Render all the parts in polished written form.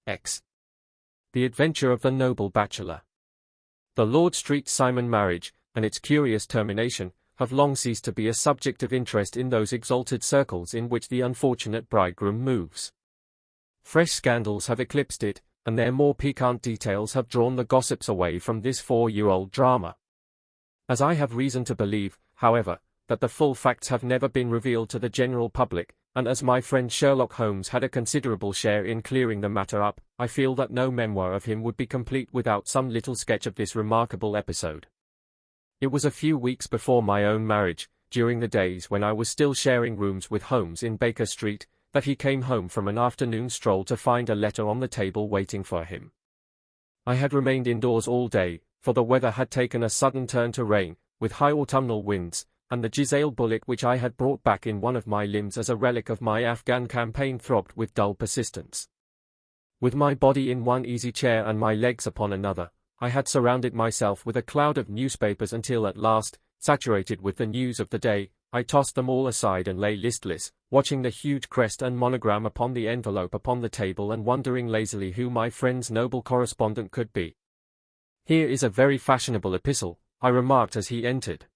X. The Adventure of the Noble Bachelor. The Lord Street Simon marriage, and its curious termination, have long ceased to be a subject of interest in those exalted circles in which the unfortunate bridegroom moves. Fresh scandals have eclipsed it, and their more piquant details have drawn the gossips away from this 4-year-old drama. As I have reason to believe, however, that the full facts have never been revealed to the general public, and as my friend Sherlock Holmes had a considerable share in clearing the matter up, I feel that no memoir of him would be complete without some little sketch of this remarkable episode. It was a few weeks before my own marriage, during the days when I was still sharing rooms with Holmes in Baker Street, that he came home from an afternoon stroll to find a letter on the table waiting for him. I had remained indoors all day, for the weather had taken a sudden turn to rain, with high autumnal winds, and the Giselle bullet which I had brought back in one of my limbs as a relic of my Afghan campaign throbbed with dull persistence. With my body in one easy chair and my legs upon another, I had surrounded myself with a cloud of newspapers until at last, saturated with the news of the day, I tossed them all aside and lay listless, watching the huge crest and monogram upon the envelope upon the table and wondering lazily who my friend's noble correspondent could be. "Here is a very fashionable epistle," I remarked as he entered.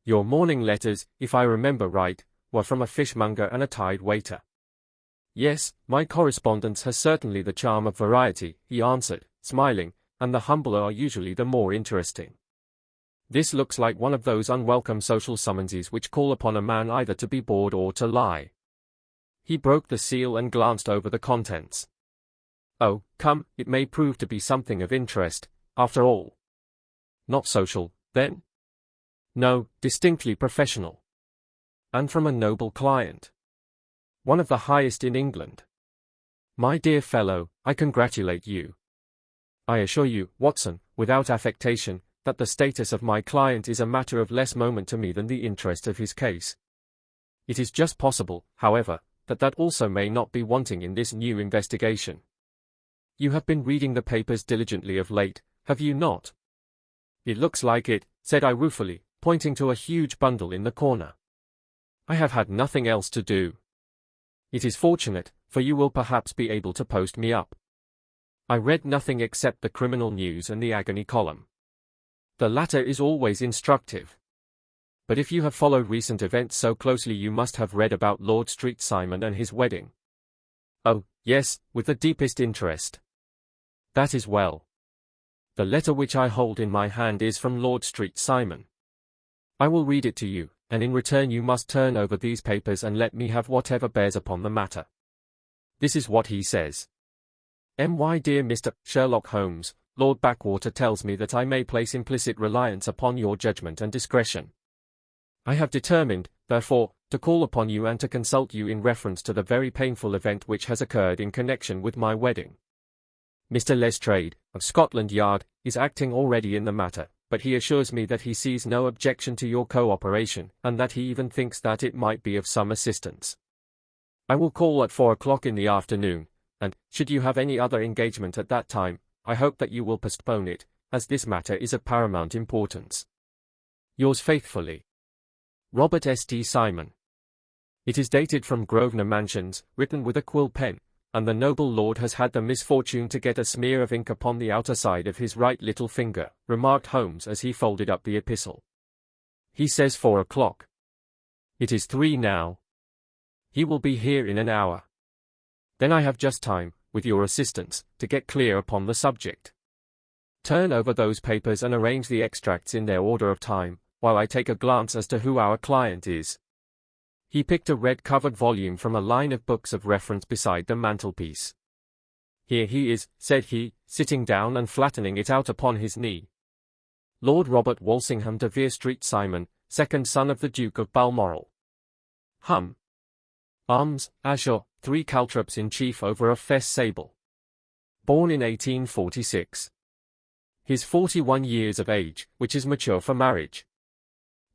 "Your morning letters, if I remember right, were from a fishmonger and a tide waiter." "Yes, my correspondence has certainly the charm of variety," he answered, smiling, "and the humbler are usually the more interesting. This looks like one of those unwelcome social summonses which call upon a man either to be bored or to lie." He broke the seal and glanced over the contents. "Oh, come, it may prove to be something of interest, after all." "Not social, then?" "No, distinctly professional. And from a noble client. One of the highest in England. My dear fellow, I congratulate you. I assure you, Watson, without affectation, that the status of my client is a matter of less moment to me than the interest of his case. It is just possible, however, that also may not be wanting in this new investigation. You have been reading the papers diligently of late, have you not?" "It looks like it," said I ruefully, pointing to a huge bundle in the corner. "I have had nothing else to do." "It is fortunate, for you will perhaps be able to post me up." I read nothing except the criminal news and the agony column. The latter is always instructive. But if you have followed recent events so closely, you must have read about Lord Street Simon and his wedding. "Oh, yes, with the deepest interest." "That is well. The letter which I hold in my hand is from Lord Street Simon. I will read it to you, and in return you must turn over these papers and let me have whatever bears upon the matter. This is what he says. My dear Mr. Sherlock Holmes, Lord Backwater tells me that I may place implicit reliance upon your judgment and discretion. I have determined, therefore, to call upon you and to consult you in reference to the very painful event which has occurred in connection with my wedding. Mr. Lestrade, of Scotland Yard, is acting already in the matter, but he assures me that he sees no objection to your cooperation, and that he even thinks that it might be of some assistance. I will call at 4 o'clock in the afternoon, and, should you have any other engagement at that time, I hope that you will postpone it, as this matter is of paramount importance. Yours faithfully, Robert St. Simon. It is dated from Grosvenor Mansions, written with a quill pen, and the noble lord has had the misfortune to get a smear of ink upon the outer side of his right little finger, remarked Holmes as he folded up the epistle. He says 4 o'clock. It is 3 now. He will be here in an hour. Then I have just time, with your assistance, to get clear upon the subject. Turn over those papers and arrange the extracts in their order of time, while I take a glance as to who our client is. He picked a red-covered volume from a line of books of reference beside the mantelpiece. Here he is, said he, sitting down and flattening it out upon his knee. Lord Robert Walsingham de Vere Street Simon, second son of the Duke of Balmoral. Hum. Arms, azure, 3 caltrops in chief over a fess sable. Born in 1846. His 41 years of age, which is mature for marriage.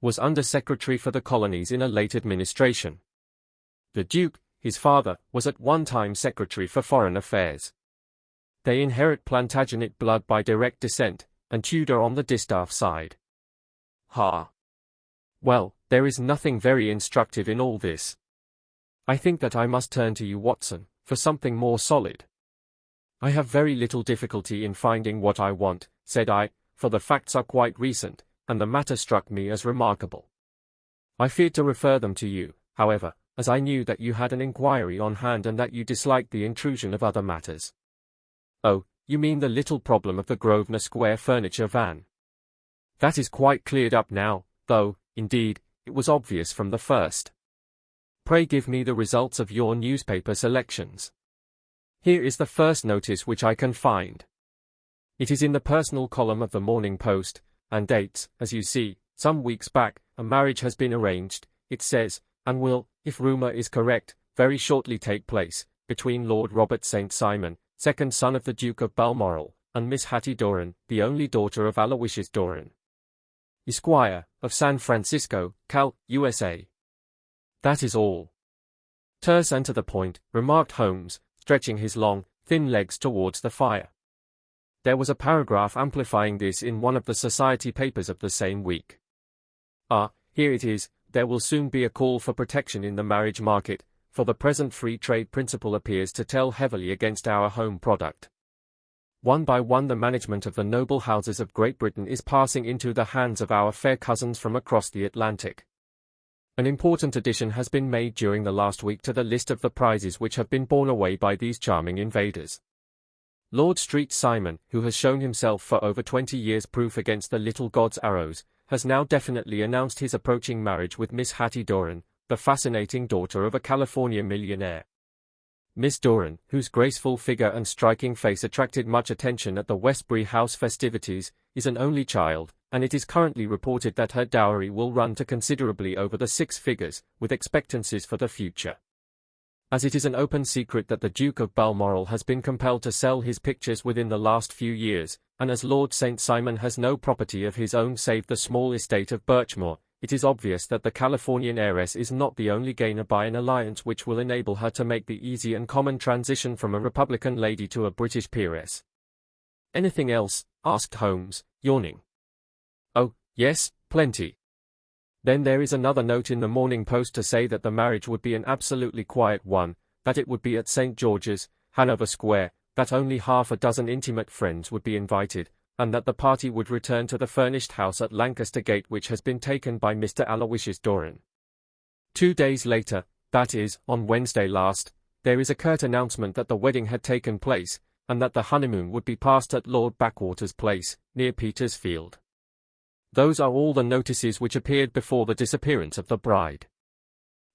Was Under-Secretary for the Colonies in a late administration. The Duke, his father, was at one time Secretary for Foreign Affairs. They inherit Plantagenet blood by direct descent, and Tudor on the distaff side. Ha! Well, there is nothing very instructive in all this. I think that I must turn to you, Watson, for something more solid. "I have very little difficulty in finding what I want," said I, "for the facts are quite recent, and the matter struck me as remarkable. I feared to refer them to you, however, as I knew that you had an inquiry on hand and that you disliked the intrusion of other matters." "Oh, you mean the little problem of the Grosvenor Square furniture van? That is quite cleared up now, though, indeed, it was obvious from the first. Pray give me the results of your newspaper selections. Here is the first notice which I can find. It is in the personal column of the Morning Post, and dates, as you see, some weeks back. A marriage has been arranged, it says, and will, if rumour is correct, very shortly take place, between Lord Robert St. Simon, second son of the Duke of Balmoral, and Miss Hatty Doran, the only daughter of Aloysius Doran, Esquire, of San Francisco, Cal, USA. That is all." "Terse and to the point," remarked Holmes, stretching his long, thin legs towards the fire. "There was a paragraph amplifying this in one of the society papers of the same week. Ah, here it is. There will soon be a call for protection in the marriage market, for the present free trade principle appears to tell heavily against our home product. One by one the management of the noble houses of Great Britain is passing into the hands of our fair cousins from across the Atlantic. An important addition has been made during the last week to the list of the prizes which have been borne away by these charming invaders. Lord St. Simon, who has shown himself for over 20 years proof against the little god's arrows, has now definitely announced his approaching marriage with Miss Hatty Doran, the fascinating daughter of a California millionaire. Miss Doran, whose graceful figure and striking face attracted much attention at the Westbury House festivities, is an only child, and it is currently reported that her dowry will run to considerably over the 6 figures, with expectancies for the future. As it is an open secret that the Duke of Balmoral has been compelled to sell his pictures within the last few years, and as Lord St. Simon has no property of his own save the small estate of Birchmoor, it is obvious that the Californian heiress is not the only gainer by an alliance which will enable her to make the easy and common transition from a Republican lady to a British peeress. "Anything else?" asked Holmes, yawning. "Oh, yes, plenty. Then there is another note in the Morning Post to say that the marriage would be an absolutely quiet one, that it would be at St. George's, Hanover Square, that only half a dozen intimate friends would be invited, and that the party would return to the furnished house at Lancaster Gate which has been taken by Mr. Aloysius Doran. 2 days later, that is, on Wednesday last, there is a curt announcement that the wedding had taken place, and that the honeymoon would be passed at Lord Backwater's place, near Petersfield. Those are all the notices which appeared before the disappearance of the bride."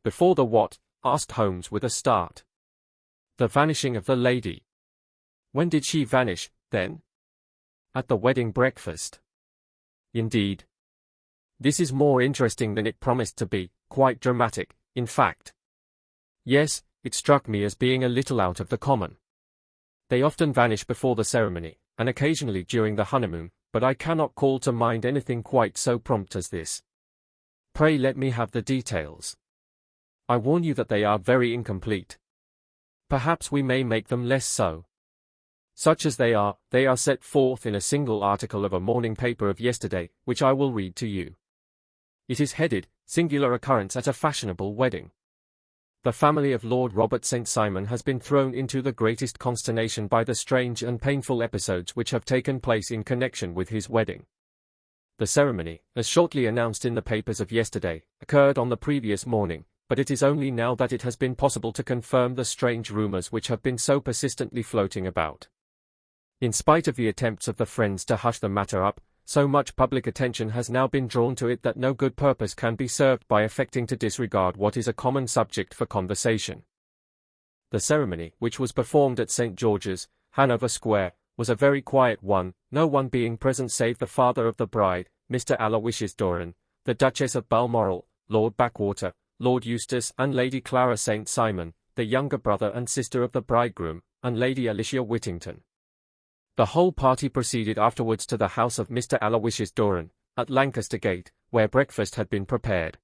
"Before the what?" asked Holmes with a start. "The vanishing of the lady." "When did she vanish, then?" "At the wedding breakfast." "Indeed. This is more interesting than it promised to be, quite dramatic, in fact." "Yes, it struck me as being a little out of the common. They often vanish before the ceremony, and occasionally during the honeymoon, but I cannot call to mind anything quite so prompt as this. Pray let me have the details. I warn you that they are very incomplete. Perhaps we may make them less so. Such as they are set forth in a single article of a morning paper of yesterday, which I will read to you. It is headed, "Singular Occurrence at a Fashionable Wedding." The family of Lord Robert St. Simon has been thrown into the greatest consternation by the strange and painful episodes which have taken place in connection with his wedding. The ceremony, as shortly announced in the papers of yesterday, occurred on the previous morning, but it is only now that it has been possible to confirm the strange rumors which have been so persistently floating about. In spite of the attempts of the friends to hush the matter up, so much public attention has now been drawn to it that no good purpose can be served by affecting to disregard what is a common subject for conversation. The ceremony, which was performed at St. George's, Hanover Square, was a very quiet one, no one being present save the father of the bride, Mr. Aloysius Doran, the Duchess of Balmoral, Lord Backwater, Lord Eustace and Lady Clara St. Simon, the younger brother and sister of the bridegroom, and Lady Alicia Whittington. The whole party proceeded afterwards to the house of Mr. Aloysius Doran, at Lancaster Gate, where breakfast had been prepared.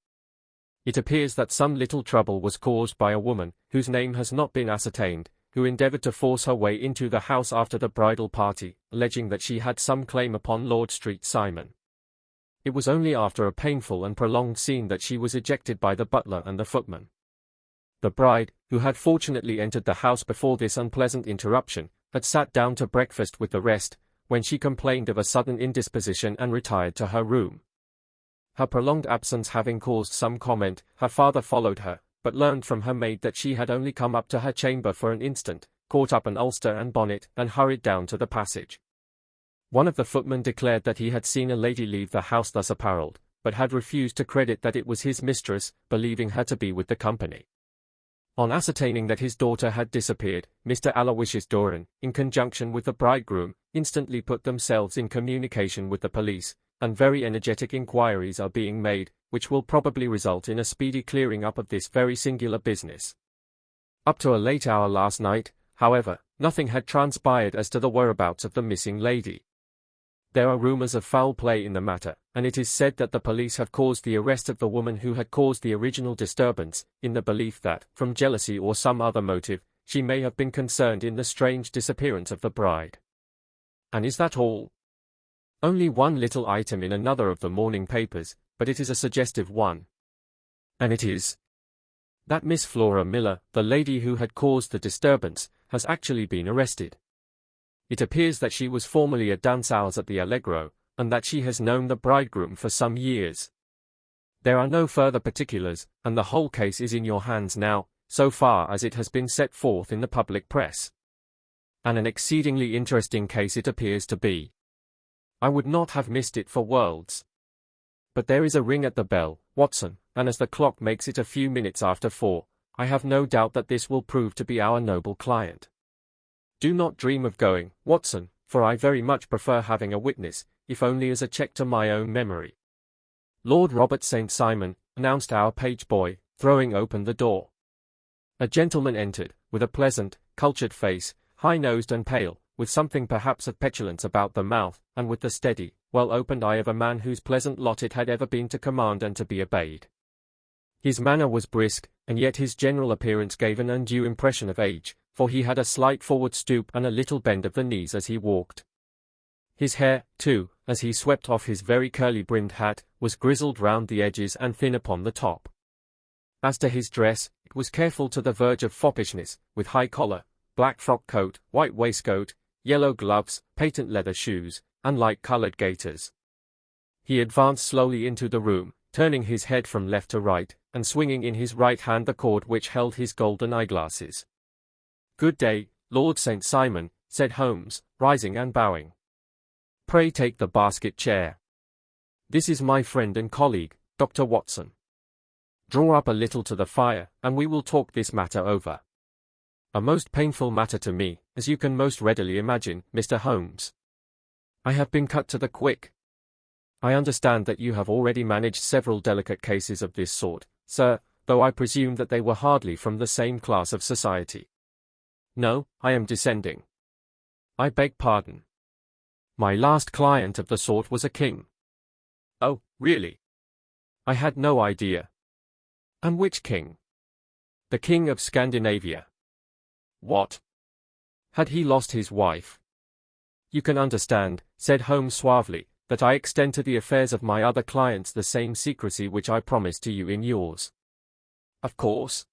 It appears that some little trouble was caused by a woman, whose name has not been ascertained, who endeavoured to force her way into the house after the bridal party, alleging that she had some claim upon Lord St. Simon. It was only after a painful and prolonged scene that she was ejected by the butler and the footman. The bride, who had fortunately entered the house before this unpleasant interruption, had sat down to breakfast with the rest, when she complained of a sudden indisposition and retired to her room. Her prolonged absence having caused some comment, her father followed her, but learned from her maid that she had only come up to her chamber for an instant, caught up an ulster and bonnet, and hurried down to the passage. One of the footmen declared that he had seen a lady leave the house thus apparelled, but had refused to credit that it was his mistress, believing her to be with the company. On ascertaining that his daughter had disappeared, Mr. Aloysius Doran, in conjunction with the bridegroom, instantly put themselves in communication with the police, and very energetic inquiries are being made, which will probably result in a speedy clearing up of this very singular business. Up to a late hour last night, however, nothing had transpired as to the whereabouts of the missing lady. There are rumors of foul play in the matter, and it is said that the police have caused the arrest of the woman who had caused the original disturbance, in the belief that, from jealousy or some other motive, she may have been concerned in the strange disappearance of the bride. And is that all? Only one little item in another of the morning papers, but it is a suggestive one. And it is that Miss Flora Millar, the lady who had caused the disturbance, has actually been arrested. It appears that she was formerly a danseuse at the Allegro, and that she has known the bridegroom for some years. There are no further particulars, and the whole case is in your hands now, so far as it has been set forth in the public press. And an exceedingly interesting case it appears to be. I would not have missed it for worlds. But there is a ring at the bell, Watson, and as the clock makes it a few minutes after 4, I have no doubt that this will prove to be our noble client. Do not dream of going, Watson, for I very much prefer having a witness, if only as a check to my own memory. Lord Robert St. Simon, announced our page boy, throwing open the door. A gentleman entered, with a pleasant, cultured face, high-nosed and pale, with something perhaps of petulance about the mouth, and with the steady, well-opened eye of a man whose pleasant lot it had ever been to command and to be obeyed. His manner was brisk, and yet his general appearance gave an undue impression of age, for he had a slight forward stoop and a little bend of the knees as he walked. His hair, too, as he swept off his very curly-brimmed hat, was grizzled round the edges and thin upon the top. As to his dress, it was careful to the verge of foppishness, with high collar, black frock coat, white waistcoat, yellow gloves, patent leather shoes, and light-coloured gaiters. He advanced slowly into the room, turning his head from left to right, and swinging in his right hand the cord which held his golden eyeglasses. "Good day, Lord St. Simon," said Holmes, rising and bowing. "Pray take the basket chair. This is my friend and colleague, Dr. Watson. Draw up a little to the fire, and we will talk this matter over. A most painful matter to me, as you can most readily imagine, Mr. Holmes. I have been cut to the quick. I understand that you have already managed several delicate cases of this sort, sir, though I presume that they were hardly from the same class of society." "No, I am descending." "I beg pardon. My last client of the sort was a king." "Oh, really? I had no idea." "And which king?" "The king of Scandinavia." "What? Had he lost his wife?" "You can understand," said Holmes suavely, "that I extend to the affairs of my other clients the same secrecy which I promised to you in yours." "Of course."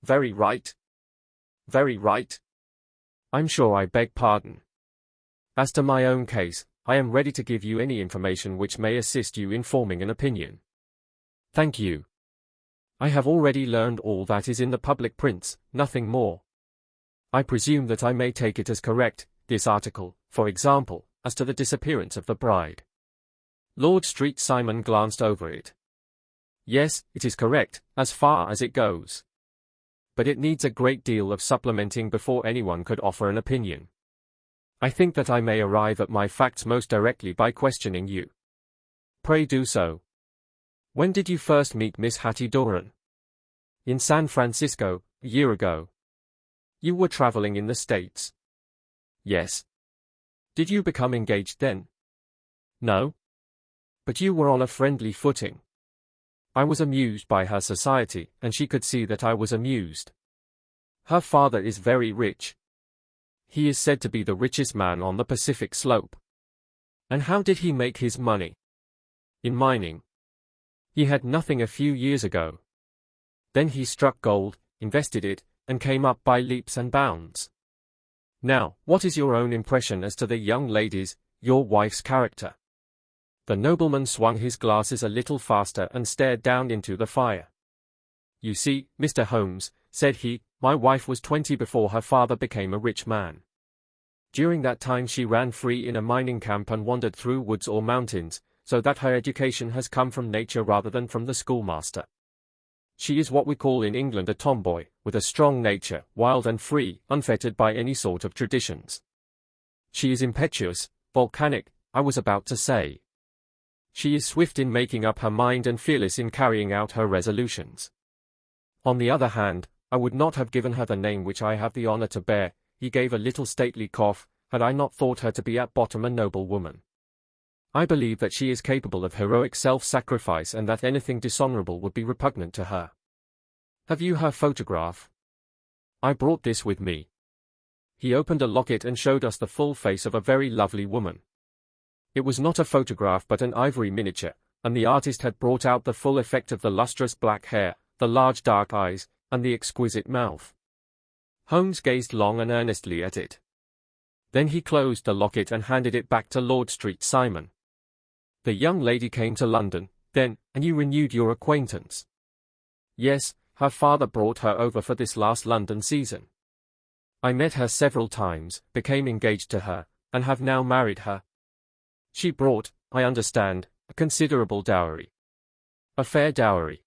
"Very right. Very right. I'm sure I beg pardon. As to my own case, I am ready to give you any information which may assist you in forming an opinion." "Thank you. I have already learned all that is in the public prints, nothing more. I presume that I may take it as correct, this article, for example, as to the disappearance of the bride." Lord St. Simon glanced over it. "Yes, it is correct, as far as it goes. But it needs a great deal of supplementing before anyone could offer an opinion. I think that I may arrive at my facts most directly by questioning you." "Pray do so." "When did you first meet Miss Hatty Doran?" "In San Francisco, a year ago." "You were traveling in the States?" "Yes." "Did you become engaged then?" "No." "But you were on a friendly footing." "I was amused by her society, and she could see that I was amused. Her father is very rich. He is said to be the richest man on the Pacific slope." "And how did he make his money?" "In mining. He had nothing a few years ago. Then he struck gold, invested it, and came up by leaps and bounds." Now, what is your own impression as to the young lady's, your wife's character? The nobleman swung his glasses a little faster and stared down into the fire. You see, Mr. Holmes, said he, my wife was 20 before her father became a rich man. During that time she ran free in a mining camp and wandered through woods or mountains, so that her education has come from nature rather than from the schoolmaster. She is what we call in England a tomboy, with a strong nature, wild and free, unfettered by any sort of traditions. She is impetuous, volcanic, I was about to say. She is swift in making up her mind and fearless in carrying out her resolutions. On the other hand, I would not have given her the name which I have the honor to bear, he gave a little stately cough, had I not thought her to be at bottom a noble woman. I believe that she is capable of heroic self-sacrifice and that anything dishonorable would be repugnant to her. Have you her photograph? I brought this with me. He opened a locket and showed us the full face of a very lovely woman. It was not a photograph but an ivory miniature, and the artist had brought out the full effect of the lustrous black hair, the large dark eyes, and the exquisite mouth. Holmes gazed long and earnestly at it. Then he closed the locket and handed it back to Lord Street Simon. The young lady came to London, then, and you renewed your acquaintance? Yes, her father brought her over for this last London season. I met her several times, became engaged to her, and have now married her. She brought, I understand, a considerable dowry. A fair dowry.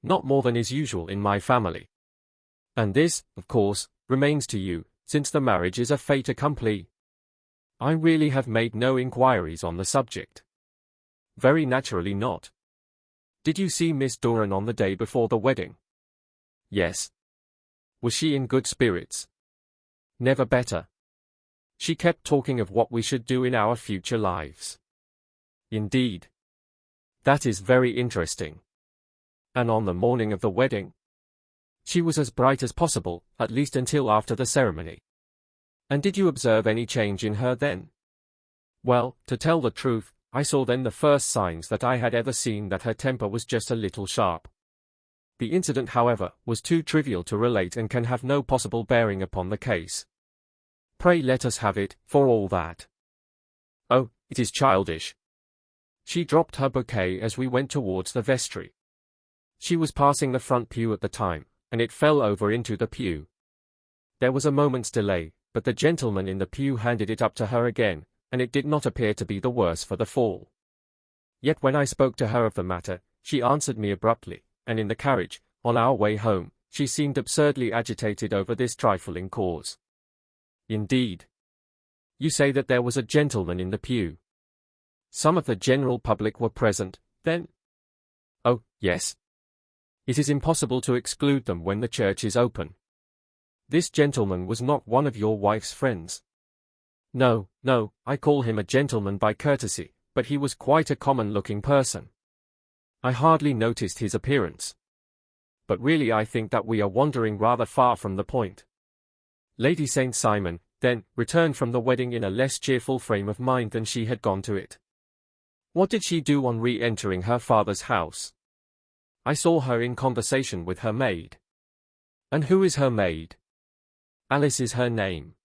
Not more than is usual in my family. And this, of course, remains to you, since the marriage is a fait accompli. I really have made no inquiries on the subject. Very naturally not. Did you see Miss Doran on the day before the wedding? Yes. Was she in good spirits? Never better. She kept talking of what we should do in our future lives. Indeed. That is very interesting. And on the morning of the wedding? She was as bright as possible, at least until after the ceremony. And did you observe any change in her then? Well, to tell the truth, I saw then the first signs that I had ever seen that her temper was just a little sharp. The incident, however, was too trivial to relate and can have no possible bearing upon the case. Pray let us have it, for all that. Oh, it is childish. She dropped her bouquet as we went towards the vestry. She was passing the front pew at the time, and it fell over into the pew. There was a moment's delay, but the gentleman in the pew handed it up to her again, and it did not appear to be the worse for the fall. Yet when I spoke to her of the matter, she answered me abruptly, and in the carriage, on our way home, she seemed absurdly agitated over this trifling cause. Indeed. You say that there was a gentleman in the pew. Some of the general public were present, then? Oh, yes. It is impossible to exclude them when the church is open. This gentleman was not one of your wife's friends. No, no, I call him a gentleman by courtesy, but he was quite a common-looking person. I hardly noticed his appearance. But really I think that we are wandering rather far from the point. Lady St. Simon, then, returned from the wedding in a less cheerful frame of mind than she had gone to it. What did she do on re-entering her father's house? I saw her in conversation with her maid. And who is her maid? Alice is her name.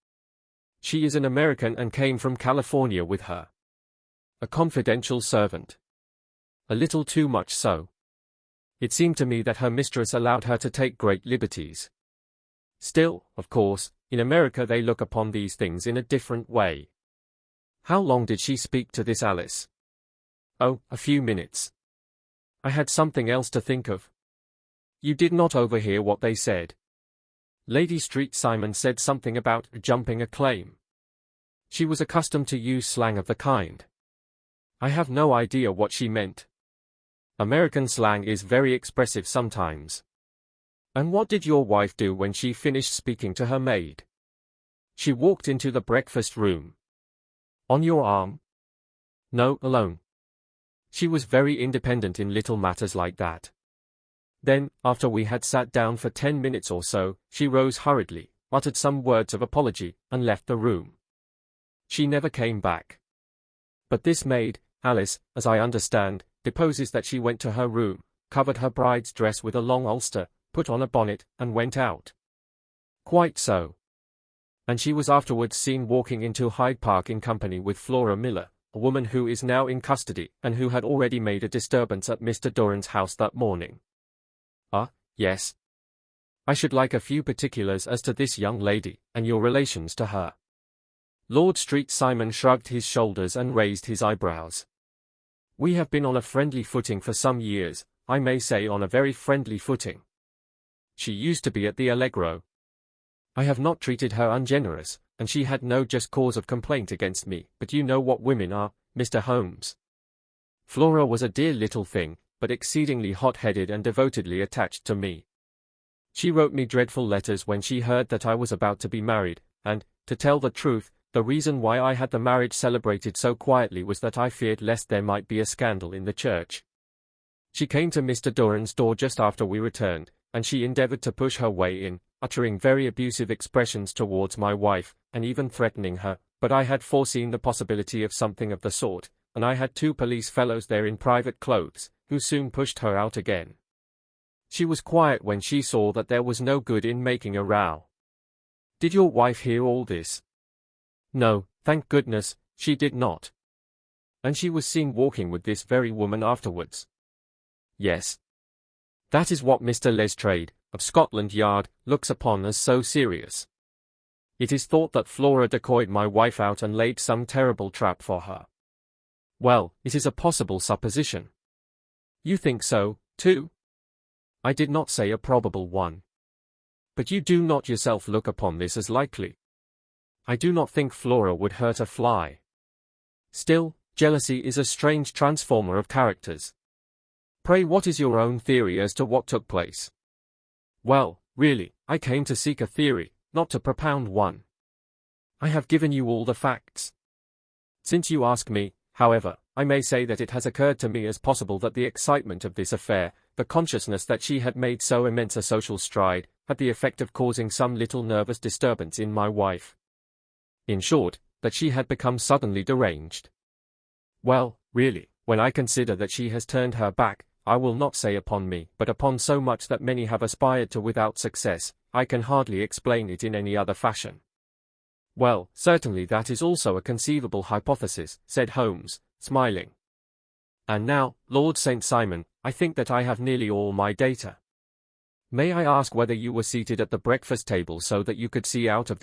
She is an American and came from California with her. A confidential servant. A little too much so. It seemed to me that her mistress allowed her to take great liberties. Still, of course, in America they look upon these things in a different way. How long did she speak to this Alice? Oh, a few minutes. I had something else to think of. You did not overhear what they said. Lady Street Simon said something about jumping a claim. She was accustomed to use slang of the kind. I have no idea what she meant. American slang is very expressive sometimes. And what did your wife do when she finished speaking to her maid? She walked into the breakfast room. On your arm? No, alone. She was very independent in little matters like that. Then, after we had sat down for 10 minutes or so, she rose hurriedly, muttered some words of apology, and left the room. She never came back. But this maid, Alice, as I understand, deposes that she went to her room, covered her bride's dress with a long ulster, put on a bonnet, and went out. Quite so. and she was afterwards seen walking into Hyde Park in company with Flora Millar, a woman who is now in custody, and who had already made a disturbance at Mr. Doran's house that morning. Ah, yes. I should like a few particulars as to this young lady, and your relations to her. Lord Street Simon shrugged his shoulders and raised his eyebrows. We have been on a friendly footing for some years, I may say on a very friendly footing. She used to be at the Allegro. I have not treated her ungenerous, and she had no just cause of complaint against me, but you know what women are, Mr. Holmes. Flora was a dear little thing, but exceedingly hot-headed and devotedly attached to me. She wrote me dreadful letters when she heard that I was about to be married, and, to tell the truth, the reason why I had the marriage celebrated so quietly was that I feared lest there might be a scandal in the church. She came to Mr. Doran's door just after we returned, and she endeavored to push her way in, uttering very abusive expressions towards my wife, and even threatening her, but I had foreseen the possibility of something of the sort, and I had 2 police fellows there in private clothes, who soon pushed her out again. She was quiet when she saw that there was no good in making a row. Did your wife hear all this? No, thank goodness, she did not. And she was seen walking with this very woman afterwards. Yes. That is what Mr. Lestrade, of Scotland Yard, looks upon as so serious. It is thought that Flora decoyed my wife out and laid some terrible trap for her. Well, it is a possible supposition. You think so, too? I did not say a probable one. But you do not yourself look upon this as likely. I do not think Flora would hurt a fly. Still, jealousy is a strange transformer of characters. Pray, what is your own theory as to what took place? Well, really, I came to seek a theory, not to propound one. I have given you all the facts. Since you ask me, however, I may say that it has occurred to me as possible that the excitement of this affair, the consciousness that she had made so immense a social stride, had the effect of causing some little nervous disturbance in my wife. In short, that she had become suddenly deranged. Well, really, when I consider that she has turned her back, I will not say upon me, but upon so much that many have aspired to without success, I can hardly explain it in any other fashion. Well, certainly that is also a conceivable hypothesis, said Holmes, smiling. And now, Lord St. Simon, I think that I have nearly all my data. May I ask whether you were seated at the breakfast table so that you could see out of